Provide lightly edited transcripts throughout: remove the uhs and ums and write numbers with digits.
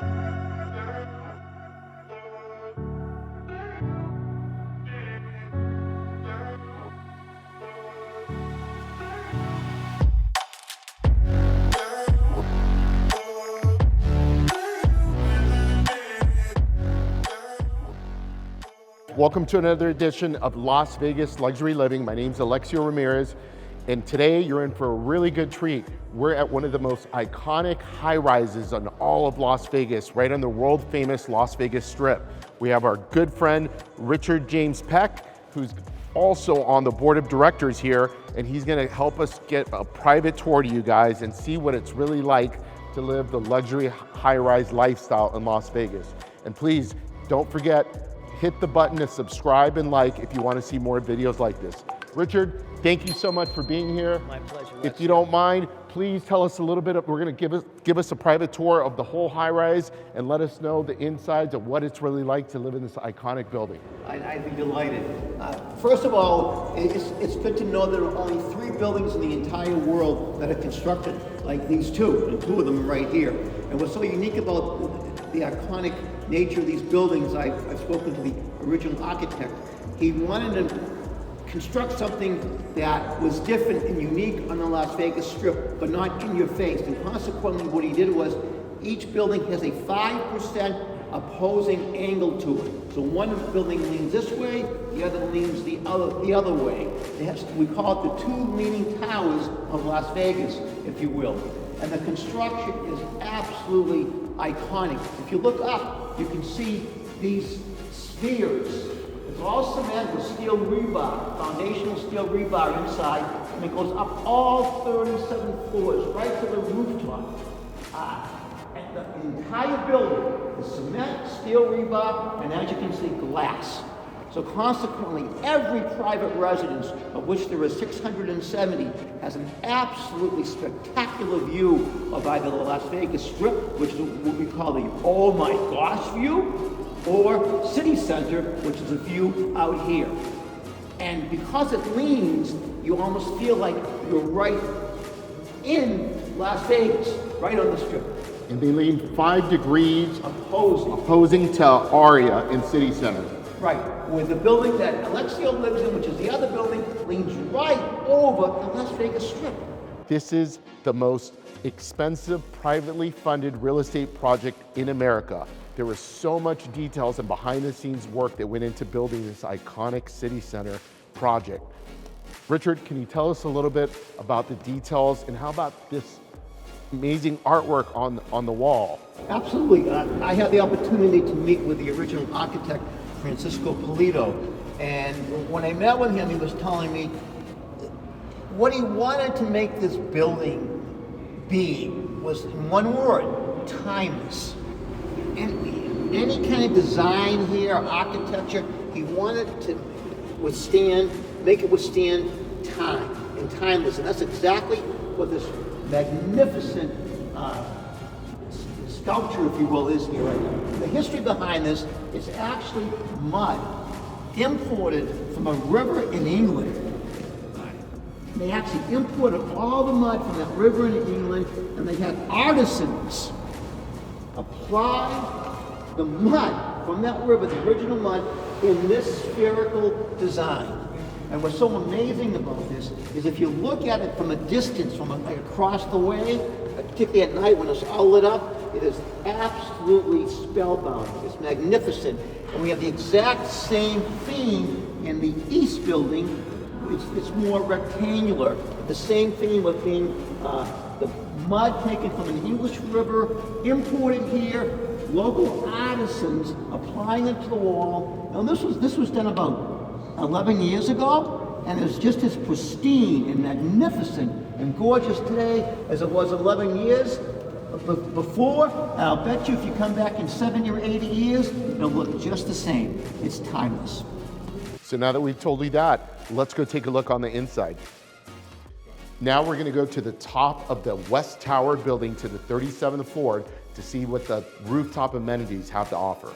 Welcome to another edition of Las Vegas Luxury Living. My name's Alexio Ramirez, and today you're in for a really good treat. We're at one of the most iconic high-rises on all of Las Vegas, right on the world-famous Las Vegas Strip. We have our good friend, Richard James Peck, who's also on the board of directors here, and he's gonna help us get a private tour to you guys and see what it's really like to live the luxury high-rise lifestyle in Las Vegas. And please, don't forget, hit the button to subscribe and like if you want to see more videos like this. Richard, thank you so much for being here. My pleasure. If you don't mind, please tell us a little bit. We're going to give us a private tour of the whole high rise and let us know the insides of what it's really like to live in this iconic building. I'd be delighted. First of all, it's good to know there are only 3 buildings in the entire world that are constructed like these two, and 2 of them are right here. And what's so unique about the iconic nature of these buildings, I've spoken to the original architect. He wanted to construct something that was different and unique on the Las Vegas Strip, but not in your face. And consequently, what he did was, each building has a 5% opposing angle to it. So one building leans this way, the other leans the other way. We call it the 2 leaning towers of Las Vegas, if you will. And the construction is absolutely iconic. If you look up, you can see these spheres. It's all cement with steel rebar, foundational steel rebar inside, and it goes up all 37 floors, right to the rooftop. And the entire building is cement, steel rebar, and as you can see, glass. So consequently, every private residence, of which there are 670, has an absolutely spectacular view of either the Las Vegas Strip, which is what we call the oh my gosh view, or CityCenter, which is a view out here. And because it leans, you almost feel like you're right in Las Vegas, right on the Strip. And they lean 5 degrees opposing to Aria in CityCenter. Right, with the building that Alexio lives in, which is the other building, leans right over the Las Vegas Strip. This is the most expensive privately funded real estate project in America. There was so much details and behind the scenes work that went into building this iconic CityCenter project. Richard, can you tell us a little bit about the details and how about this amazing artwork on the wall? Absolutely, I had the opportunity to meet with the original architect, Francisco Polito, and when I met with him, he was telling me what he wanted to make this building be was, in one word, timeless. And any kind of design here, architecture, he wanted to make it withstand time and timeless, and that's exactly what this magnificent sculpture, if you will, is here right now. The history behind this is actually mud imported from a river in England. They actually imported all the mud from that river in England, and they had artisans apply the mud from that river, the original mud, in this spherical design. And what's so amazing about this is if you look at it from a distance, from like across the way, particularly at night when it's all lit up, it is absolutely spellbound. It's magnificent. And we have the exact same theme in the East building. It's more rectangular. The same theme of being the mud taken from an English river, imported here, local artisans applying it to the wall. Now this was done about 11 years ago, and it's just as pristine and magnificent and gorgeous today as it was 11 years before. And I'll bet you if you come back in 70 or 80 years, it'll look just the same. It's timeless. So now that we've told you that, let's go take a look on the inside. Now we're gonna go to the top of the West Tower building to the 37th floor to see what the rooftop amenities have to offer.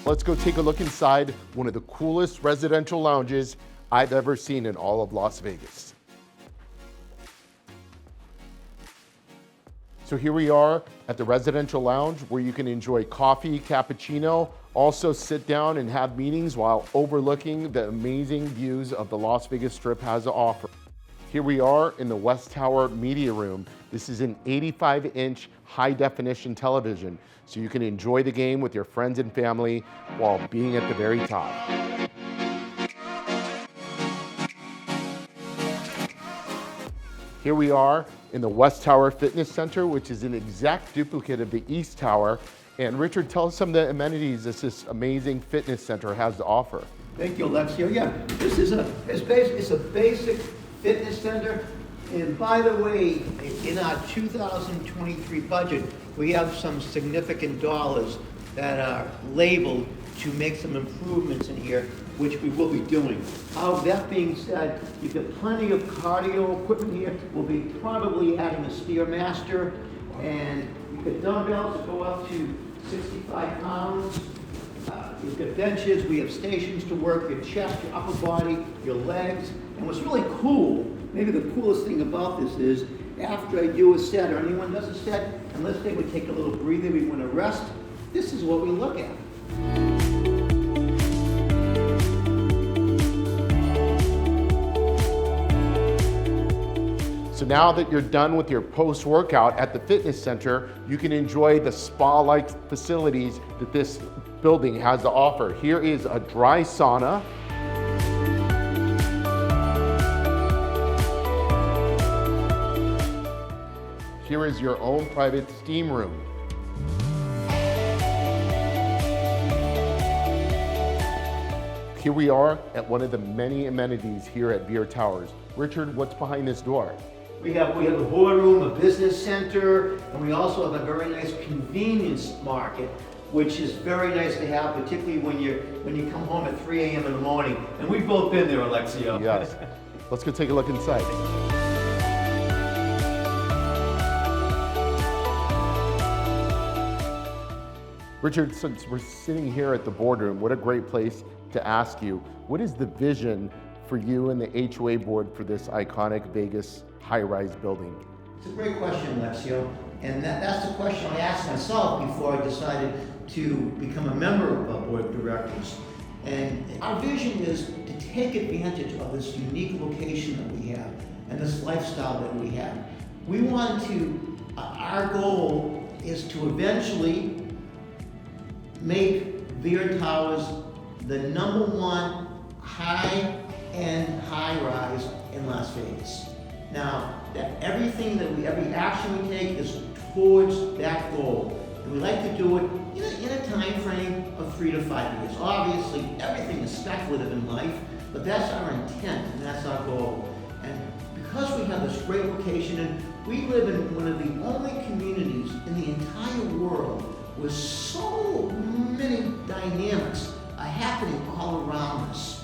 Let's go take a look inside one of the coolest residential lounges I've ever seen in all of Las Vegas. So here we are at the residential lounge where you can enjoy coffee, cappuccino, also sit down and have meetings while overlooking the amazing views of the Las Vegas Strip has to offer. Here we are in the West Tower Media Room. This is an 85-inch high-definition television, so you can enjoy the game with your friends and family while being at the very top. Here we are in the West Tower Fitness Center, which is an exact duplicate of the East Tower. And Richard, tell us some of the amenities that this amazing fitness center has to offer. Thank you, Alexio. Yeah, this is it's a basic fitness center. And by the way, in our 2023 budget, we have some significant dollars that are labeled to make some improvements in here, which we will be doing. That being said, you've got plenty of cardio equipment here. We'll be probably adding a Stairmaster, and you've got dumbbells that go up to 65 pounds. You've got benches, we have stations to work your chest, your upper body, your legs. And what's really cool, maybe the coolest thing about this is, after I do a set, or anyone does a set, and let's say we take a little breather, we want to rest, this is what we look at. So now that you're done with your post-workout at the fitness center, you can enjoy the spa-like facilities that this building has to offer. Here is a dry sauna. Here is your own private steam room. Here we are at one of the many amenities here at Veer Towers. Richard, what's behind this door? We have a boardroom, a business center, and we also have a very nice convenience market, which is very nice to have, particularly when you come home at 3 a.m. in the morning. And we've both been there, Alexio. Yes. Let's go take a look inside. Richard, since we're sitting here at the boardroom, what a great place to ask you, what is the vision for you and the HOA board for this iconic Vegas high-rise building? It's a great question, Alexio, and that's the question I asked myself before I decided to become a member of our board of directors. And our vision is to take advantage of this unique location that we have and this lifestyle that we have. We want to, our goal is to eventually make Veer Towers the #1 high-end high-rise in Las Vegas. Now, that every action we take is towards that goal. And we like to do it in a time frame of 3 to 5 years. Obviously, everything is speculative in life, but that's our intent and that's our goal. And because we have this great location, and we live in one of the only communities in the entire world with so many dynamics are happening all around us.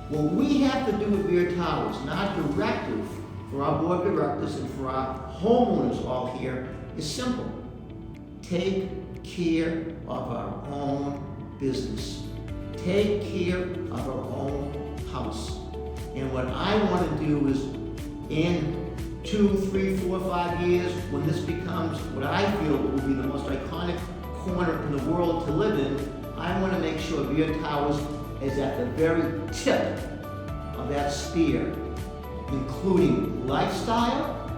What we have to do with Veer Towers, and our directive for our board of directors and for our homeowners all here, is simple. Take care of our own business. Take care of our own house. And what I want to do is, in 2, 3, 4, 5 years, when this becomes what I feel will be the most iconic corner in the world to live in, I want to make sure Veer Towers is at the very tip of that spear, including lifestyle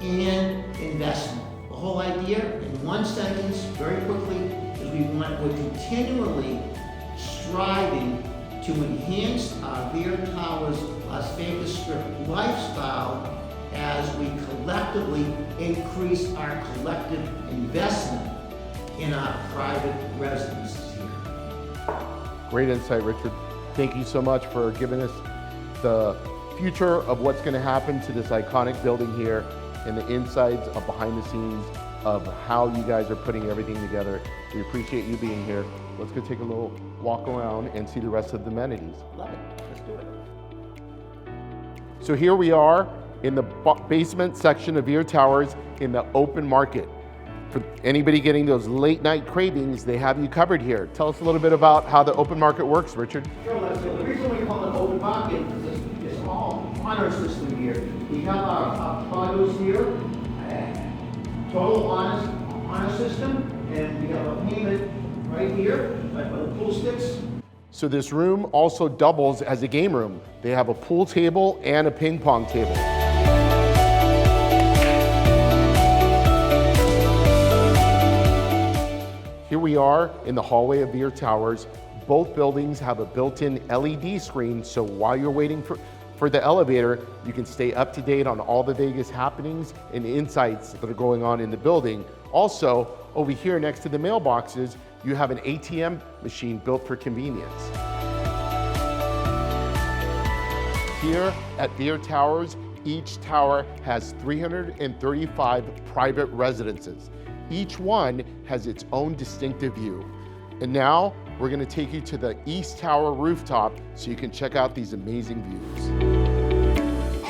and investment. The whole idea, in one sentence, very quickly, is we're continually striving to enhance our Veer Towers Las Vegas Strip lifestyle as we collectively increase our collective investment in our private residences here. Great insight, Richard. Thank you so much for giving us the future of what's going to happen to this iconic building here and the insides of behind the scenes of how you guys are putting everything together. We appreciate you being here. Let's go take a little walk around and see the rest of the amenities. Love it. Let's do it. So here we are in the basement section of Veer Towers in the open market. For anybody getting those late night cravings, they have you covered here. Tell us a little bit about how the open market works, Richard. Sure, Leslie. The reason we call it open market is it's all honor system here. We have our produce here, total honor system, and we have a payment right here, right by the pool sticks. So this room also doubles as a game room. They have a pool table and a ping pong table. Here we are in the hallway of Veer Towers. Both buildings have a built-in LED screen, so while you're waiting for the elevator, you can stay up to date on all the Vegas happenings and insights that are going on in the building. Also, over here next to the mailboxes, you have an ATM machine built for convenience. Here at Veer Towers, each tower has 335 private residences. Each one has its own distinctive view. And now we're gonna take you to the East Tower rooftop so you can check out these amazing views.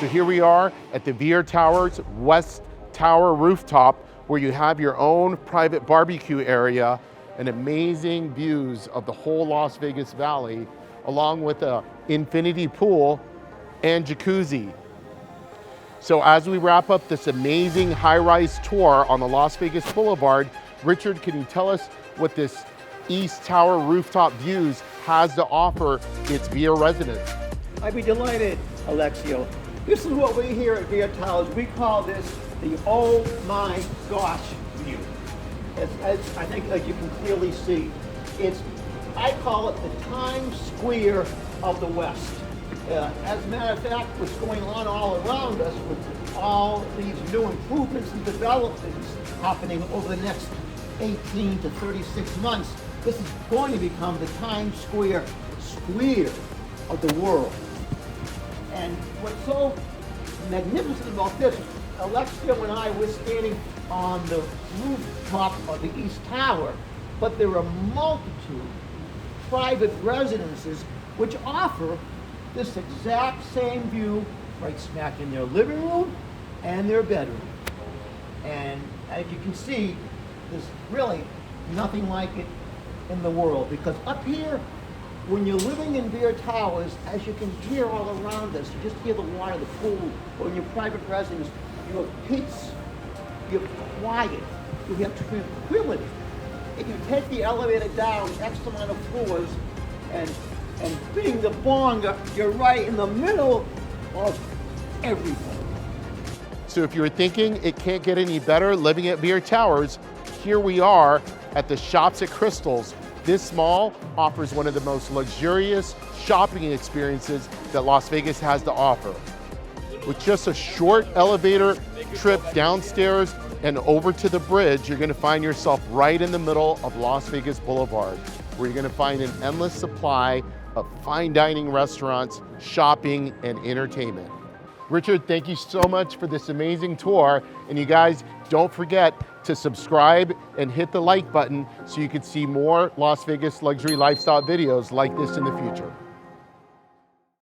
So here we are at the Veer Towers West Tower rooftop, where you have your own private barbecue area and amazing views of the whole Las Vegas Valley, along with an infinity pool and jacuzzi. So as we wrap up this amazing high-rise tour on the Las Vegas Boulevard, Richard, can you tell us what this East Tower rooftop views has to offer its Veer residents? I'd be delighted, Alexio. This is what we here at Veer Towers, we call this the oh my gosh view. As I think as you can clearly see, I call it the Times Square of the West. As a matter of fact, what's going on all around us with all these new improvements and developments happening over the next 18 to 36 months, this is going to become the Times Square of the world. And what's so magnificent about this, Alexio and I were standing on the rooftop of the East Tower, but there are multitude private residences which offer this exact same view right smack in their living room and their bedroom. And as you can see, there's really nothing like it in the world, because up here, when you're living in Veer Towers, as you can hear all around us, you just hear the water, the pool, or in your private residence, you have peace, you have quiet, you have tranquility. If you take the elevator down X amount of floors and bing the bong, you're right in the middle of everything. So if you were thinking it can't get any better living at Veer Towers, here we are at the Shops at Crystals. This mall offers one of the most luxurious shopping experiences that Las Vegas has to offer. With just a short elevator trip downstairs and over to the bridge, you're gonna find yourself right in the middle of Las Vegas Boulevard, where you're gonna find an endless supply of fine dining restaurants, shopping, and entertainment. Richard, thank you so much for this amazing tour. And you guys, don't forget to subscribe and hit the like button so you can see more Las Vegas luxury lifestyle videos like this in the future.